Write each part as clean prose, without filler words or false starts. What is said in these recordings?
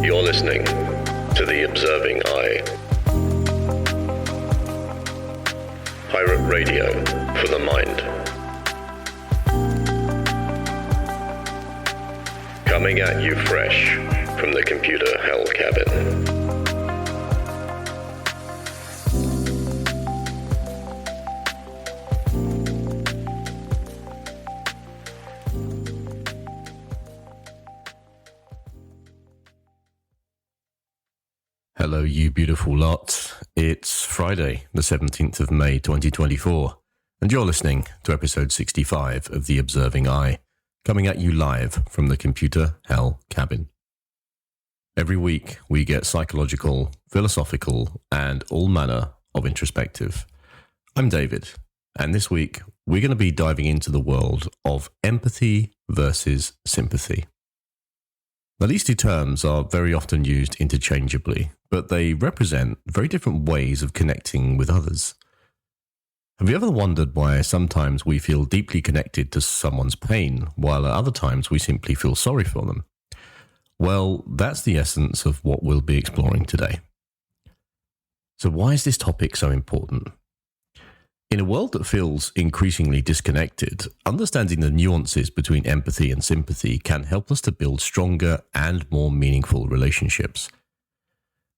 You're listening to The Observing Eye. Pirate radio for the mind. Coming at you fresh from the computer hell cabin. Hello, you beautiful lot. It's Friday, the 17th of May, 2024, and you're listening to episode 65 of The Observing Eye, coming at you live from the computer hell cabin. Every week, we get psychological, philosophical, and all manner of introspective. I'm David, and this week, we're going to be diving into the world of empathy versus sympathy. Now, these two terms are very often used interchangeably, but they represent very different ways of connecting with others. Have you ever wondered why sometimes we feel deeply connected to someone's pain, while at other times we simply feel sorry for them? Well, that's the essence of what we'll be exploring today. So why is this topic so important? In a world that feels increasingly disconnected, understanding the nuances between empathy and sympathy can help us to build stronger and more meaningful relationships.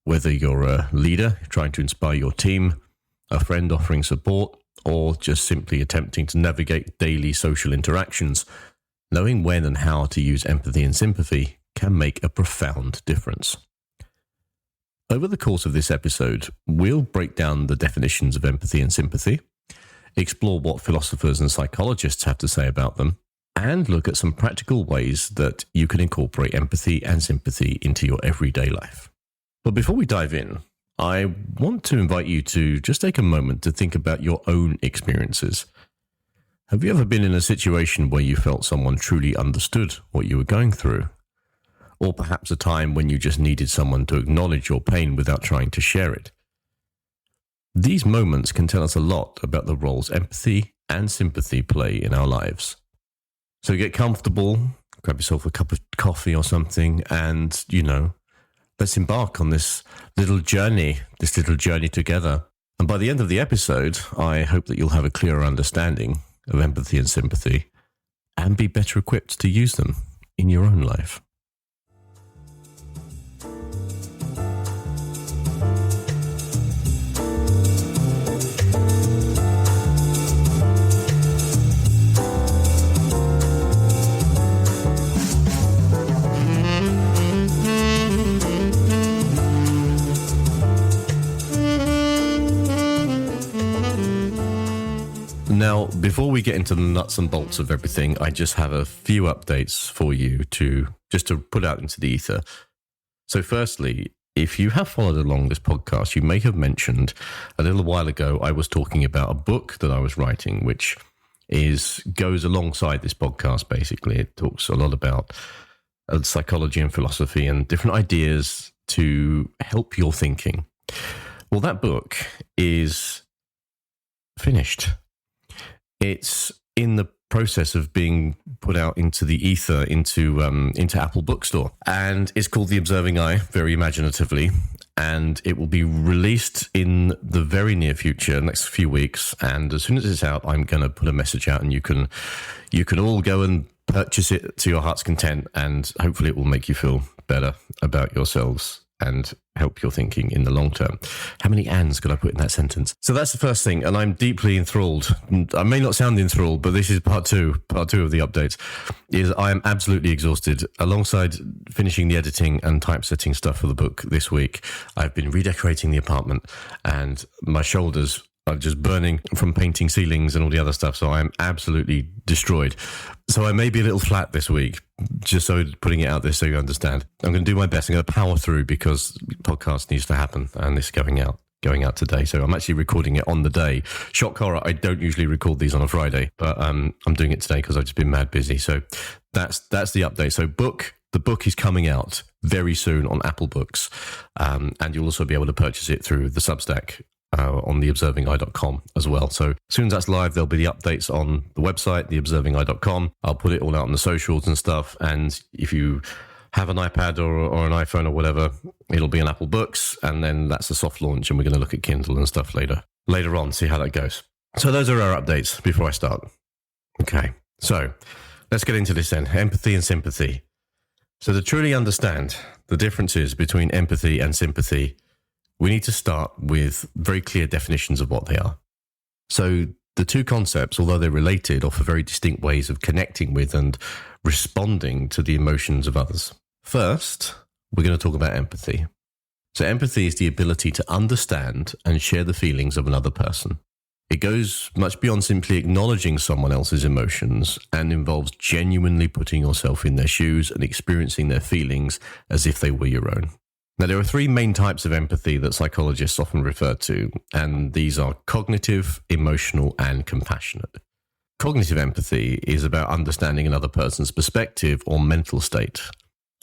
Whether you're a leader trying to inspire your team, a friend offering support, or just simply attempting to navigate daily social interactions, knowing when and how to use empathy and sympathy can make a profound difference. Over the course of this episode, we'll break down the definitions of empathy and sympathy, explore what philosophers and psychologists have to say about them, and look at some practical ways that you can incorporate empathy and sympathy into your everyday life. But before we dive in, I want to invite you to just take a moment to think about your own experiences. Have you ever been in a situation where you felt someone truly understood what you were going through? Or perhaps a time when you just needed someone to acknowledge your pain without trying to share it? These moments can tell us a lot about the roles empathy and sympathy play in our lives. So get comfortable, grab yourself a cup of coffee or something, and, let's embark on this little journey together. And by the end of the episode, I hope that you'll have a clearer understanding of empathy and sympathy and be better equipped to use them in your own life. Now, before we get into the nuts and bolts of everything, I just have a few updates for you to put out into the ether. So firstly, if you have followed along this podcast, you may have mentioned a little while ago I was talking about a book that I was writing, which goes alongside this podcast, basically. It talks a lot about psychology and philosophy and different ideas to help your thinking. Well, that book is finished. It's in the process of being put out into the ether, into Apple Bookstore. And it's called The Observing Eye, very imaginatively. And it will be released in the very near future, next few weeks. And as soon as it's out, I'm going to put a message out and you can all go and purchase it to your heart's content. And hopefully it will make you feel better about yourselves and help your thinking in the long term. How many ands could I put in that sentence? So that's the first thing, and I'm deeply enthralled. I may not sound enthralled, but this is part two of the updates, is I am absolutely exhausted. Alongside finishing the editing and typesetting stuff for the book this week, I've been redecorating the apartment, and my shoulders are just burning from painting ceilings and all the other stuff, so I'm absolutely destroyed. So I may be a little flat this week, just so putting it out there so you understand. I'm going to do my best. I'm going to power through because podcast needs to happen, and this is going out today. So I'm actually recording it on the day. Shock horror, I don't usually record these on a Friday, but I'm doing it today because I've just been mad busy. So that's the update. So the book is coming out very soon on Apple Books, and you'll also be able to purchase it through the Substack on theobservingeye.com as well. So as soon as that's live, there'll be the updates on the website, theobservingeye.com. I'll put it all out on the socials and stuff. And if you have an iPad or an iPhone or whatever, it'll be an Apple Books, and then that's a soft launch, and we're going to look at Kindle and stuff later on, see how that goes. So those are our updates before I start. Okay, so let's get into this then. Empathy and sympathy. So to truly understand the differences between empathy and sympathy, we need to start with very clear definitions of what they are. So the two concepts, although they're related, offer very distinct ways of connecting with and responding to the emotions of others. First, we're going to talk about empathy. So empathy is the ability to understand and share the feelings of another person. It goes much beyond simply acknowledging someone else's emotions and involves genuinely putting yourself in their shoes and experiencing their feelings as if they were your own. Now, there are three main types of empathy that psychologists often refer to, and these are cognitive, emotional, and compassionate. Cognitive empathy is about understanding another person's perspective or mental state.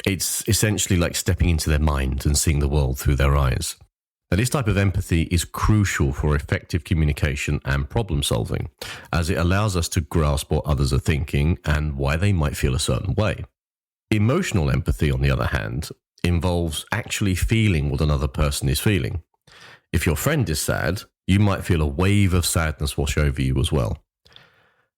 It's essentially like stepping into their mind and seeing the world through their eyes. Now, this type of empathy is crucial for effective communication and problem solving, as it allows us to grasp what others are thinking and why they might feel a certain way. Emotional empathy, on the other hand, involves actually feeling what another person is feeling. If your friend is sad, you might feel a wave of sadness wash over you as well.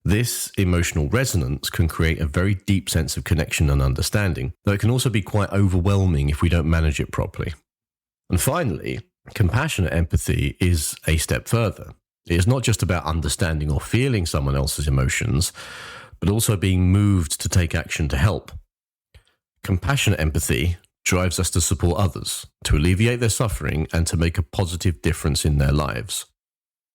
This emotional resonance can create a very deep sense of connection and understanding, though it can also be quite overwhelming if we don't manage it properly. And finally, compassionate empathy is a step further. It is not just about understanding or feeling someone else's emotions, but also being moved to take action to help. Compassionate empathy drives us to support others, to alleviate their suffering, and to make a positive difference in their lives.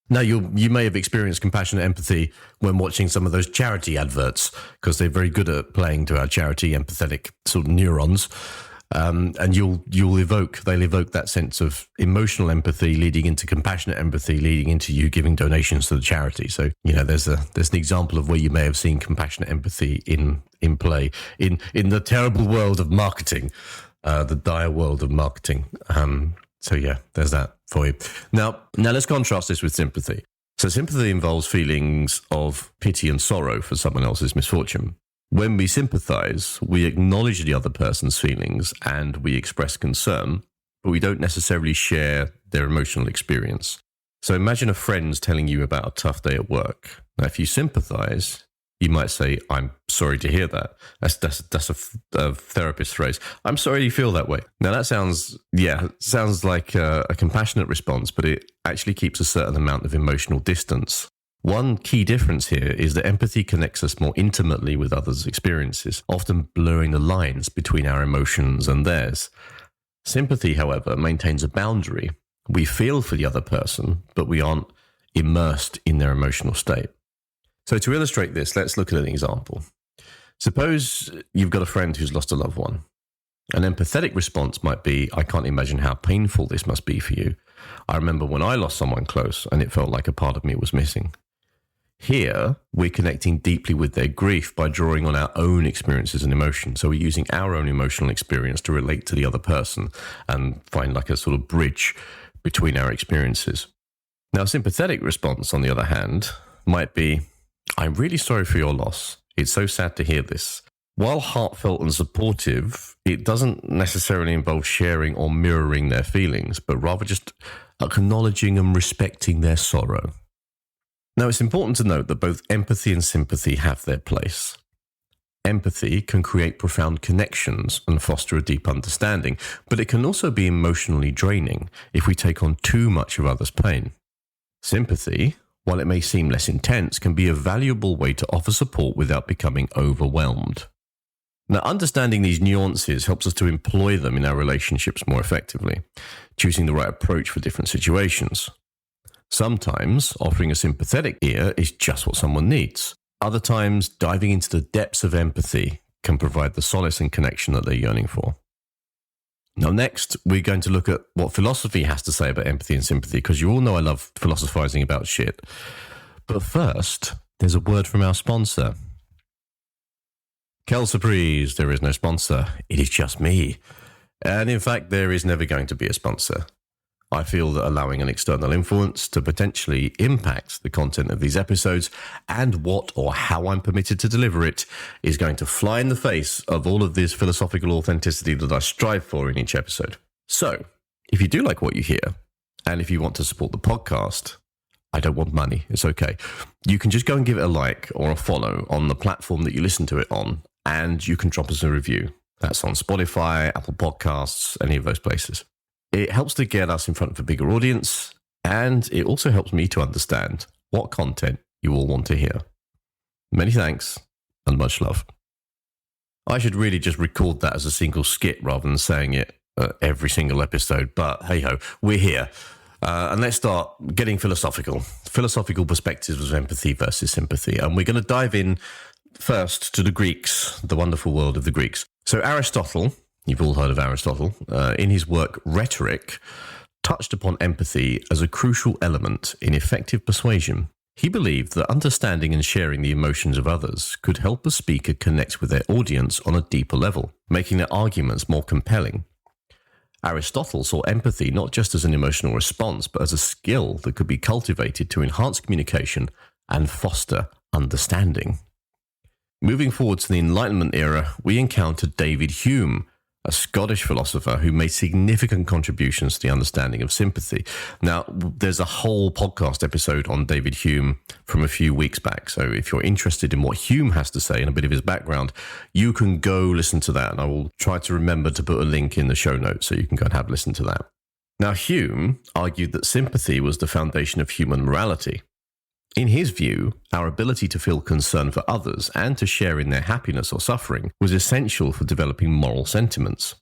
Now, you may have experienced compassionate empathy when watching some of those charity adverts, because they're very good at playing to our charity empathetic sort of neurons. And they'll evoke that sense of emotional empathy leading into compassionate empathy, leading into you giving donations to the charity. So, there's an example of where you may have seen compassionate empathy in play in the terrible world of marketing, the dire world of marketing. So yeah, there's that for you. Now let's contrast this with sympathy. So sympathy involves feelings of pity and sorrow for someone else's misfortune. When we sympathize, we acknowledge the other person's feelings and we express concern, but we don't necessarily share their emotional experience. So imagine a friend telling you about a tough day at work. Now, if you sympathize, you might say, "I'm sorry to hear that." That's a therapist phrase. "I'm sorry you feel that way." Now that sounds like a compassionate response, but it actually keeps a certain amount of emotional distance. One key difference here is that empathy connects us more intimately with others' experiences, often blurring the lines between our emotions and theirs. Sympathy, however, maintains a boundary. We feel for the other person, but we aren't immersed in their emotional state. So to illustrate this, let's look at an example. Suppose you've got a friend who's lost a loved one. An empathetic response might be, "I can't imagine how painful this must be for you. I remember when I lost someone close and it felt like a part of me was missing." Here, we're connecting deeply with their grief by drawing on our own experiences and emotions. So we're using our own emotional experience to relate to the other person and find like a sort of bridge between our experiences. Now, a sympathetic response, on the other hand, might be, "I'm really sorry for your loss. It's so sad to hear this." While heartfelt and supportive, it doesn't necessarily involve sharing or mirroring their feelings, but rather just acknowledging and respecting their sorrow. Now, it's important to note that both empathy and sympathy have their place. Empathy can create profound connections and foster a deep understanding, but it can also be emotionally draining if we take on too much of others' pain. Sympathy, while it may seem less intense, can be a valuable way to offer support without becoming overwhelmed. Now, understanding these nuances helps us to employ them in our relationships more effectively, choosing the right approach for different situations. Sometimes offering a sympathetic ear is just what someone needs. Other times, diving into the depths of empathy can provide the solace and connection that they're yearning for. Now, next, we're going to look at what philosophy has to say about empathy and sympathy, because you all know I love philosophizing about shit. But first, there's a word from our sponsor. Quelle surprise, there is no sponsor. It is just me. And in fact, there is never going to be a sponsor. I feel that allowing an external influence to potentially impact the content of these episodes and what or how I'm permitted to deliver it is going to fly in the face of all of this philosophical authenticity that I strive for in each episode. So, if you do like what you hear, and if you want to support the podcast, I don't want money, it's okay. You can just go and give it a like or a follow on the platform that you listen to it on, and you can drop us a review. That's on Spotify, Apple Podcasts, any of those places. It helps to get us in front of a bigger audience, and it also helps me to understand what content you all want to hear. Many thanks, and much love. I should really just record that as a single skit rather than saying it every single episode, but hey-ho, we're here. And let's start getting philosophical. Philosophical perspectives of empathy versus sympathy. And we're going to dive in first to the Greeks, the wonderful world of the Greeks. So Aristotle, you've all heard of Aristotle, in his work Rhetoric, touched upon empathy as a crucial element in effective persuasion. He believed that understanding and sharing the emotions of others could help a speaker connect with their audience on a deeper level, making their arguments more compelling. Aristotle saw empathy not just as an emotional response, but as a skill that could be cultivated to enhance communication and foster understanding. Moving forward to the Enlightenment era, we encountered David Hume, a Scottish philosopher who made significant contributions to the understanding of sympathy. Now, there's a whole podcast episode on David Hume from a few weeks back. So if you're interested in what Hume has to say and a bit of his background, you can go listen to that. And I will try to remember to put a link in the show notes so you can go and have a listen to that. Now, Hume argued that sympathy was the foundation of human morality. In his view, our ability to feel concern for others and to share in their happiness or suffering was essential for developing moral sentiments.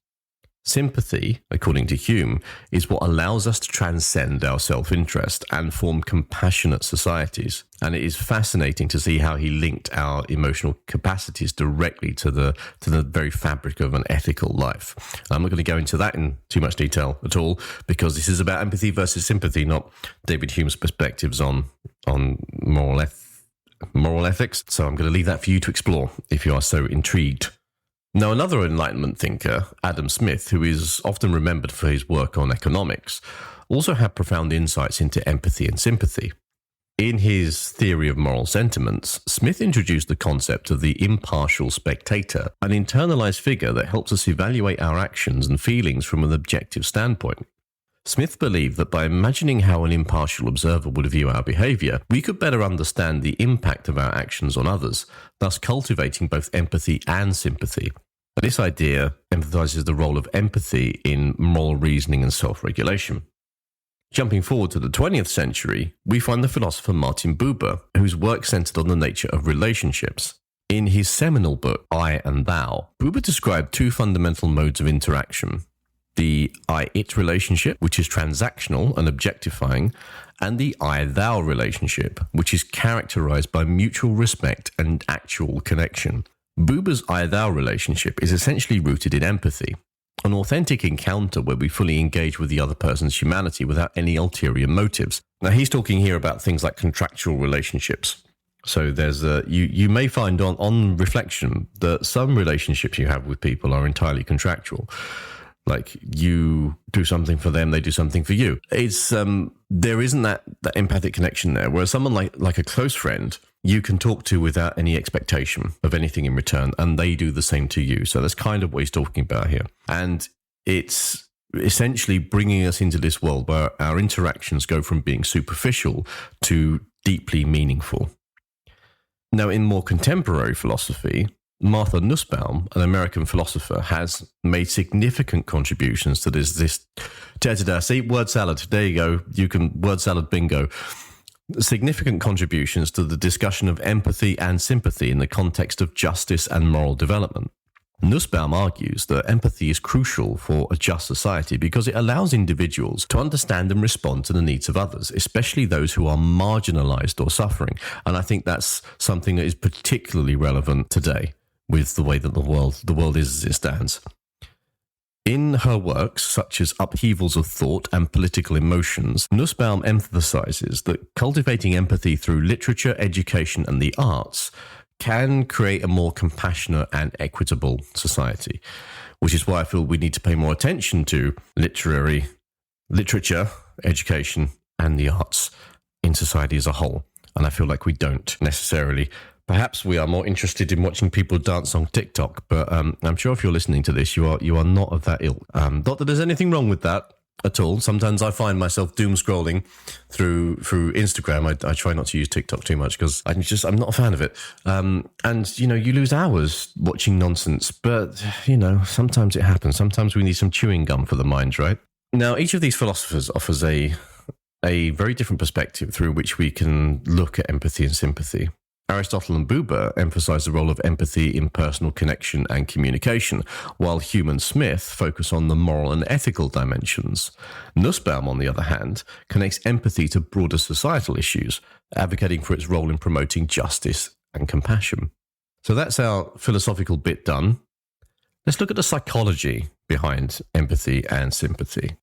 Sympathy, according to Hume, is what allows us to transcend our self-interest and form compassionate societies. And it is fascinating to see how he linked our emotional capacities directly to the very fabric of an ethical life. I'm not going to go into that in too much detail at all, because this is about empathy versus sympathy, not David Hume's perspectives on moral ethics. So I'm going to leave that for you to explore if you are so intrigued. Now, another Enlightenment thinker, Adam Smith, who is often remembered for his work on economics, also had profound insights into empathy and sympathy. In his theory of moral sentiments, Smith introduced the concept of the impartial spectator, an internalized figure that helps us evaluate our actions and feelings from an objective standpoint. Smith believed that by imagining how an impartial observer would view our behavior, we could better understand the impact of our actions on others, thus cultivating both empathy and sympathy. This idea emphasizes the role of empathy in moral reasoning and self-regulation. Jumping forward to the 20th century, we find the philosopher Martin Buber, whose work centered on the nature of relationships. In his seminal book, I and Thou, Buber described two fundamental modes of interaction: the I-it relationship, which is transactional and objectifying, and the I-thou relationship, which is characterized by mutual respect and actual connection. Buber's I-thou relationship is essentially rooted in empathy, an authentic encounter where we fully engage with the other person's humanity without any ulterior motives. Now, he's talking here about things like contractual relationships. So there's you may find on reflection that some relationships you have with people are entirely contractual. Like, you do something for them, they do something for you. It's there isn't that empathic connection there. Whereas someone like a close friend, you can talk to without any expectation of anything in return, and they do the same to you. So that's kind of what he's talking about here. And it's essentially bringing us into this world where our interactions go from being superficial to deeply meaningful. Now, in more contemporary philosophy, Martha Nussbaum, an American philosopher, has made significant contributions to this. See, word salad. There you go. You can word salad bingo. Significant contributions to the discussion of empathy and sympathy in the context of justice and moral development. Nussbaum argues that empathy is crucial for a just society because it allows individuals to understand and respond to the needs of others, especially those who are marginalized or suffering. And I think that's something that is particularly relevant today with the way that the world is as it stands. In her works, such as Upheavals of Thought and Political Emotions, Nussbaum emphasizes that cultivating empathy through literature, education, and the arts can create a more compassionate and equitable society, which is why I feel we need to pay more attention to literary literature, education, and the arts in society as a whole. And I feel like we don't necessarily. Perhaps we are more interested in watching people dance on TikTok, but I'm sure if you're listening to this, you are not of that ilk. Not that there's anything wrong with that at all. Sometimes I find myself doom scrolling through Instagram. I try not to use TikTok too much because I'm not a fan of it. And you lose hours watching nonsense. But sometimes it happens. Sometimes we need some chewing gum for the minds, right? Now, each of these philosophers offers a very different perspective through which we can look at empathy and sympathy. Aristotle and Buber emphasize the role of empathy in personal connection and communication, while Hume and Smith focus on the moral and ethical dimensions. Nussbaum, on the other hand, connects empathy to broader societal issues, advocating for its role in promoting justice and compassion. So that's our philosophical bit done. Let's look at the psychology behind empathy and sympathy.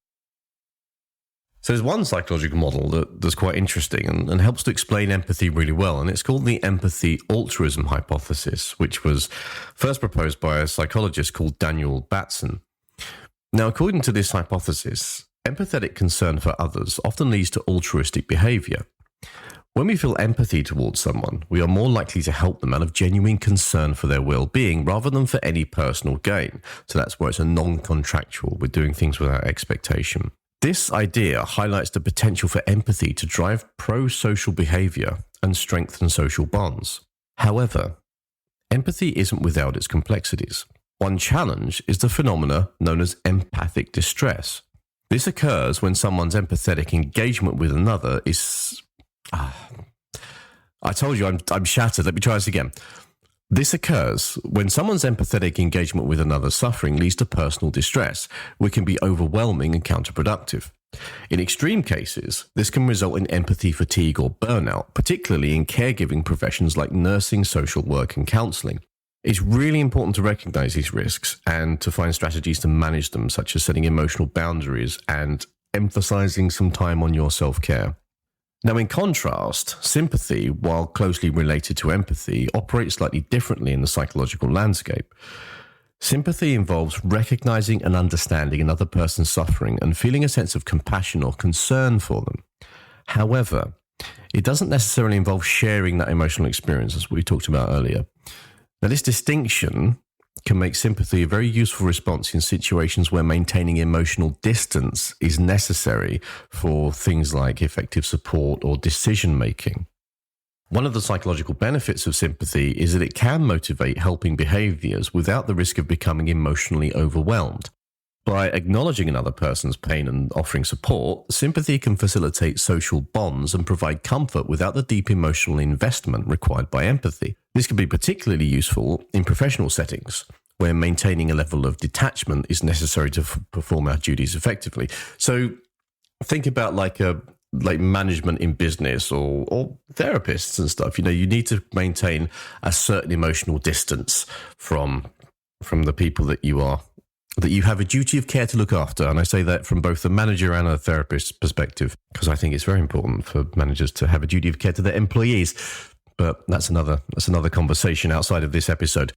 So there's one psychological model that's quite interesting and helps to explain empathy really well, and it's called the empathy altruism hypothesis, which was first proposed by a psychologist called Daniel Batson. Now, according to this hypothesis, empathetic concern for others often leads to altruistic behavior. When we feel empathy towards someone, we are more likely to help them out of genuine concern for their well-being rather than for any personal gain. So that's where it's a non-contractual. We're doing things without expectation. This idea highlights the potential for empathy to drive pro-social behavior and strengthen social bonds. However, empathy isn't without its complexities. One challenge is the phenomena known as empathic distress. This occurs when someone's empathetic engagement with another is... I told you I'm shattered. Let me try this again. This occurs when someone's empathetic engagement with another's suffering leads to personal distress, which can be overwhelming and counterproductive. In extreme cases, this can result in empathy fatigue or burnout, particularly in caregiving professions like nursing, social work, and counselling. It's really important to recognize these risks and to find strategies to manage them, such as setting emotional boundaries and emphasizing some time on your self-care. Now, in contrast, sympathy, while closely related to empathy, operates slightly differently in the psychological landscape. Sympathy involves recognizing and understanding another person's suffering and feeling a sense of compassion or concern for them. However, it doesn't necessarily involve sharing that emotional experience, as we talked about earlier. Now, this distinction can make sympathy a very useful response in situations where maintaining emotional distance is necessary for things like effective support or decision-making. One of the psychological benefits of sympathy is that it can motivate helping behaviors without the risk of becoming emotionally overwhelmed. By acknowledging another person's pain and offering support, sympathy can facilitate social bonds and provide comfort without the deep emotional investment required by empathy. This can be particularly useful in professional settings, where maintaining a level of detachment is necessary to perform our duties effectively. So think about like management in business or therapists and stuff. You need to maintain a certain emotional distance from the people that you have a duty of care to look after. And I say that from both the manager and a therapist's perspective, because I think it's very important for managers to have a duty of care to their employees. But that's another conversation outside of this episode.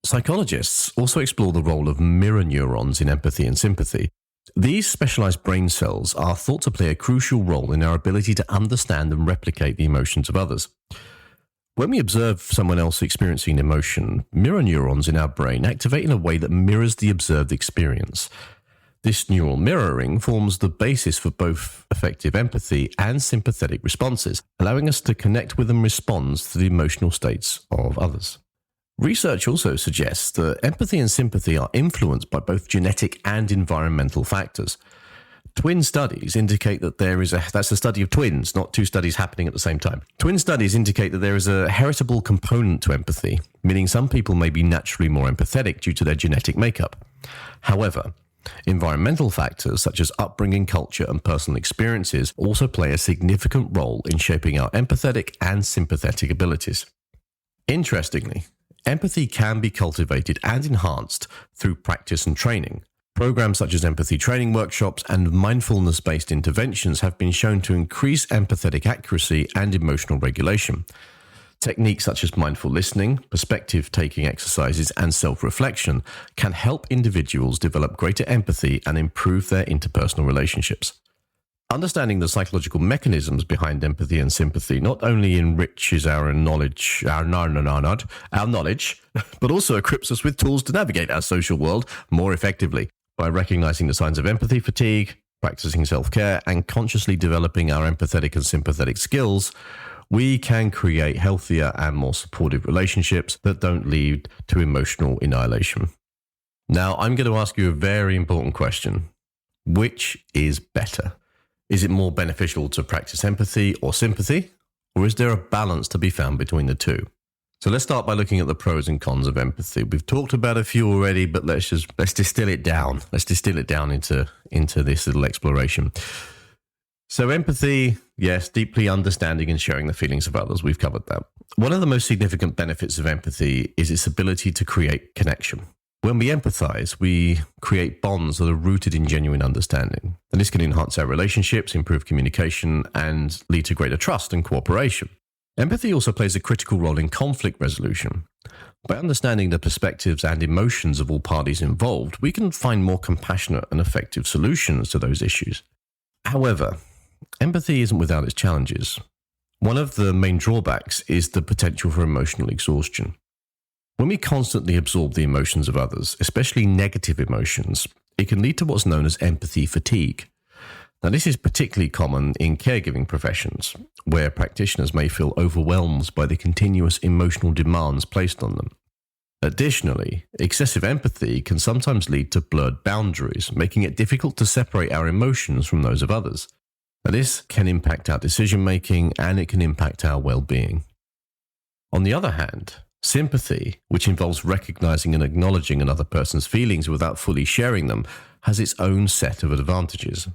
Psychologists also explore the role of mirror neurons in empathy and sympathy. These specialized brain cells are thought to play a crucial role in our ability to understand and replicate the emotions of others. When we observe someone else experiencing emotion, mirror neurons in our brain activate in a way that mirrors the observed experience. This neural mirroring forms the basis for both effective empathy and sympathetic responses, allowing us to connect with and respond to the emotional states of others. Research also suggests that empathy and sympathy are influenced by both genetic and environmental factors. Twin studies indicate that that's a study of twins, not two studies happening at the same time. Twin studies indicate that there is a heritable component to empathy, meaning some people may be naturally more empathetic due to their genetic makeup. However, environmental factors such as upbringing, culture, and personal experiences also play a significant role in shaping our empathetic and sympathetic abilities. Interestingly, empathy can be cultivated and enhanced through practice and training. Programs such as empathy training workshops and mindfulness-based interventions have been shown to increase empathetic accuracy and emotional regulation. Techniques such as mindful listening, perspective-taking exercises, and self-reflection can help individuals develop greater empathy and improve their interpersonal relationships. Understanding the psychological mechanisms behind empathy and sympathy not only enriches our knowledge, but also equips us with tools to navigate our social world more effectively. By recognizing the signs of empathy fatigue, practicing self-care, and consciously developing our empathetic and sympathetic skills, we can create healthier and more supportive relationships that don't lead to emotional annihilation. Now, I'm going to ask you a very important question. Which is better? Is it more beneficial to practice empathy or sympathy? Or is there a balance to be found between the two? So let's start by looking at the pros and cons of empathy. We've talked about a few already, but let's distill it down. Let's distill it down into this little exploration. So empathy, yes, deeply understanding and sharing the feelings of others. We've covered that. One of the most significant benefits of empathy is its ability to create connection. When we empathize, we create bonds that are rooted in genuine understanding. And this can enhance our relationships, improve communication, and lead to greater trust and cooperation. Empathy also plays a critical role in conflict resolution. By understanding the perspectives and emotions of all parties involved, we can find more compassionate and effective solutions to those issues. However, empathy isn't without its challenges. One of the main drawbacks is the potential for emotional exhaustion. When we constantly absorb the emotions of others, especially negative emotions, it can lead to what's known as empathy fatigue. Now, this is particularly common in caregiving professions, where practitioners may feel overwhelmed by the continuous emotional demands placed on them. Additionally, excessive empathy can sometimes lead to blurred boundaries, making it difficult to separate our emotions from those of others. Now, this can impact our decision-making and it can impact our well-being. On the other hand, sympathy, which involves recognizing and acknowledging another person's feelings without fully sharing them, has its own set of advantages.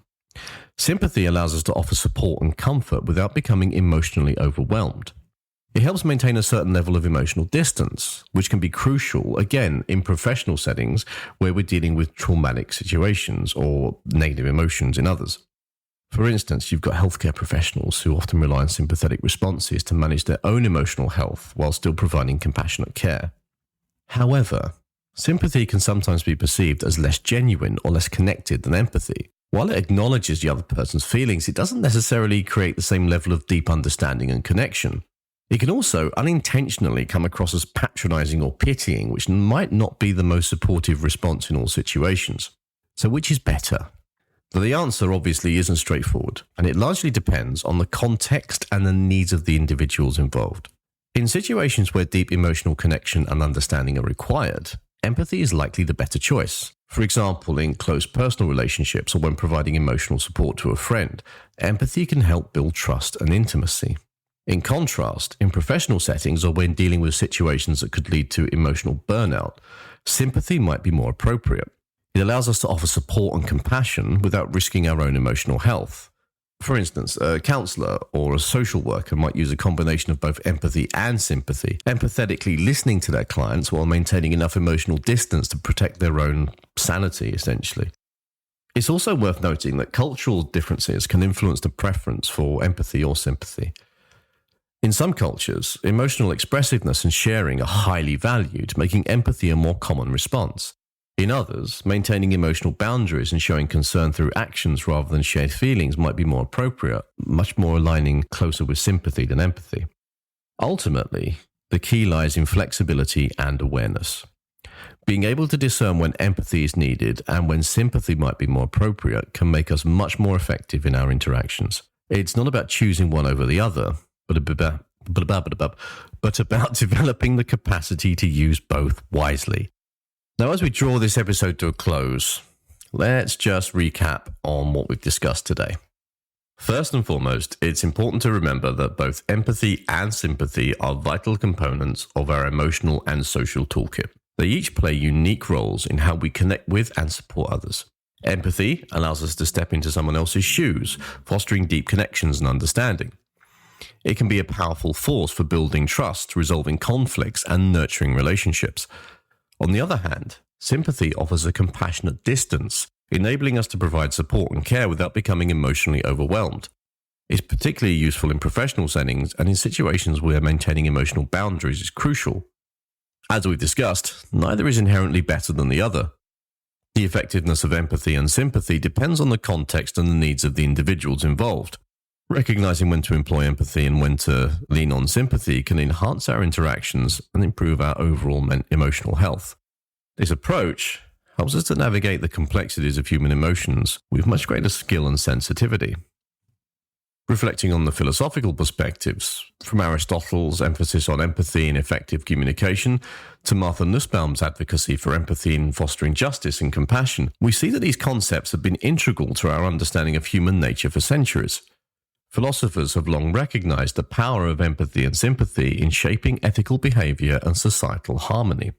Sympathy allows us to offer support and comfort without becoming emotionally overwhelmed. It helps maintain a certain level of emotional distance, which can be crucial, again, in professional settings where we're dealing with traumatic situations or negative emotions in others. For instance, you've got healthcare professionals who often rely on sympathetic responses to manage their own emotional health while still providing compassionate care. However, sympathy can sometimes be perceived as less genuine or less connected than empathy. While it acknowledges the other person's feelings, it doesn't necessarily create the same level of deep understanding and connection. It can also unintentionally come across as patronizing or pitying, which might not be the most supportive response in all situations. So which is better? The answer obviously isn't straightforward, and it largely depends on the context and the needs of the individuals involved. In situations where deep emotional connection and understanding are required, empathy is likely the better choice. For example, in close personal relationships or when providing emotional support to a friend, empathy can help build trust and intimacy. In contrast, in professional settings or when dealing with situations that could lead to emotional burnout, sympathy might be more appropriate. It allows us to offer support and compassion without risking our own emotional health. For instance, a counselor or a social worker might use a combination of both empathy and sympathy, empathetically listening to their clients while maintaining enough emotional distance to protect their own sanity, essentially. It's also worth noting that cultural differences can influence the preference for empathy or sympathy. In some cultures, emotional expressiveness and sharing are highly valued, making empathy a more common response. In others, maintaining emotional boundaries and showing concern through actions rather than shared feelings might be more appropriate, much more aligning closer with sympathy than empathy. Ultimately, the key lies in flexibility and awareness. Being able to discern when empathy is needed and when sympathy might be more appropriate can make us much more effective in our interactions. It's not about choosing one over the other, but about developing the capacity to use both wisely. Now, as we draw this episode to a close, let's just recap on what we've discussed today. First and foremost, it's important to remember that both empathy and sympathy are vital components of our emotional and social toolkit. They each play unique roles in how we connect with and support others. Empathy allows us to step into someone else's shoes, fostering deep connections and understanding. It can be a powerful force for building trust, resolving conflicts, and nurturing relationships. On the other hand, sympathy offers a compassionate distance, enabling us to provide support and care without becoming emotionally overwhelmed. It's particularly useful in professional settings and in situations where maintaining emotional boundaries is crucial. As we've discussed, neither is inherently better than the other. The effectiveness of empathy and sympathy depends on the context and the needs of the individuals involved. Recognizing when to employ empathy and when to lean on sympathy can enhance our interactions and improve our overall emotional health. This approach helps us to navigate the complexities of human emotions with much greater skill and sensitivity. Reflecting on the philosophical perspectives, from Aristotle's emphasis on empathy and effective communication to Martha Nussbaum's advocacy for empathy in fostering justice and compassion, we see that these concepts have been integral to our understanding of human nature for centuries. Philosophers have long recognized the power of empathy and sympathy in shaping ethical behavior and societal harmony.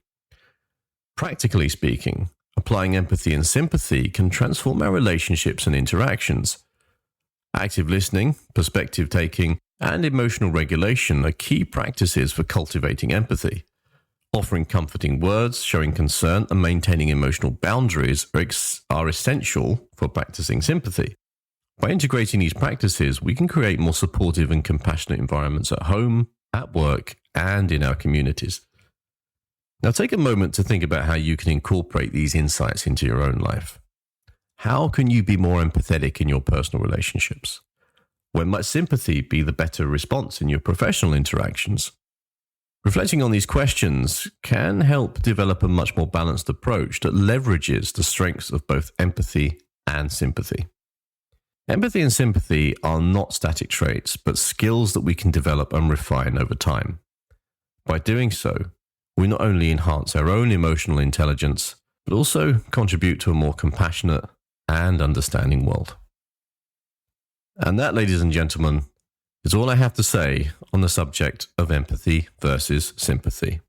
Practically speaking, applying empathy and sympathy can transform our relationships and interactions. Active listening, perspective taking, and emotional regulation are key practices for cultivating empathy. Offering comforting words, showing concern, and maintaining emotional boundaries are essential for practicing sympathy. By integrating these practices, we can create more supportive and compassionate environments at home, at work, and in our communities. Now take a moment to think about how you can incorporate these insights into your own life. How can you be more empathetic in your personal relationships? When might sympathy be the better response in your professional interactions? Reflecting on these questions can help develop a much more balanced approach that leverages the strengths of both empathy and sympathy. Empathy and sympathy are not static traits, but skills that we can develop and refine over time. By doing so, we not only enhance our own emotional intelligence, but also contribute to a more compassionate and understanding world. And that, ladies and gentlemen, is all I have to say on the subject of empathy versus sympathy.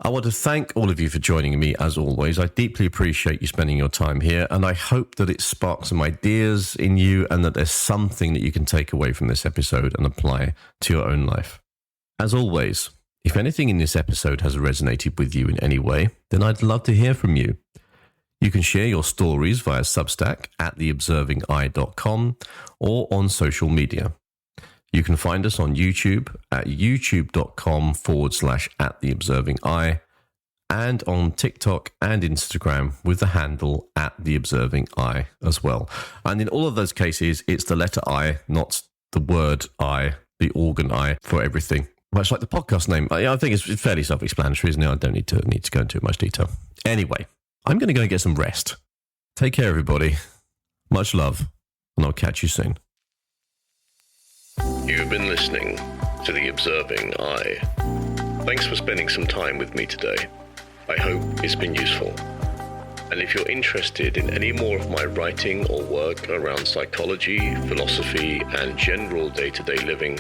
I want to thank all of you for joining me as always. I deeply appreciate you spending your time here, and I hope that it sparks some ideas in you and that there's something that you can take away from this episode and apply to your own life. As always, if anything in this episode has resonated with you in any way, then I'd love to hear from you. You can share your stories via Substack at theobservingeye.com or on social media. You can find us on YouTube at youtube.com/@theobservingeye and on TikTok and Instagram with the handle @theobservingeye as well. And in all of those cases, it's the letter I, not the word I, the organ I, for everything. Much like the podcast name. I think it's fairly self-explanatory, isn't it? I don't need to go into much detail. Anyway, I'm going to go and get some rest. Take care, everybody. Much love, and I'll catch you soon. You've been listening to The Observing Eye. Thanks for spending some time with me today. I hope it's been useful. And if you're interested in any more of my writing or work around psychology, philosophy, and general day-to-day living,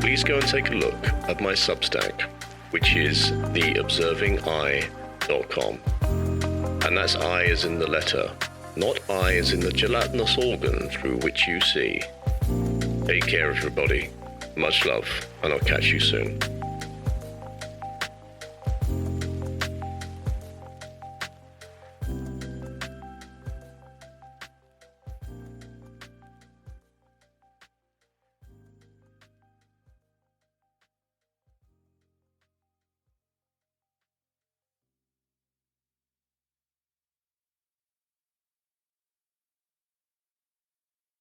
please go and take a look at my Substack, which is theobservingeye.com. And that's I as in the letter, not I as in the gelatinous organ through which you see. Take care, everybody. Much love, and I'll catch you soon.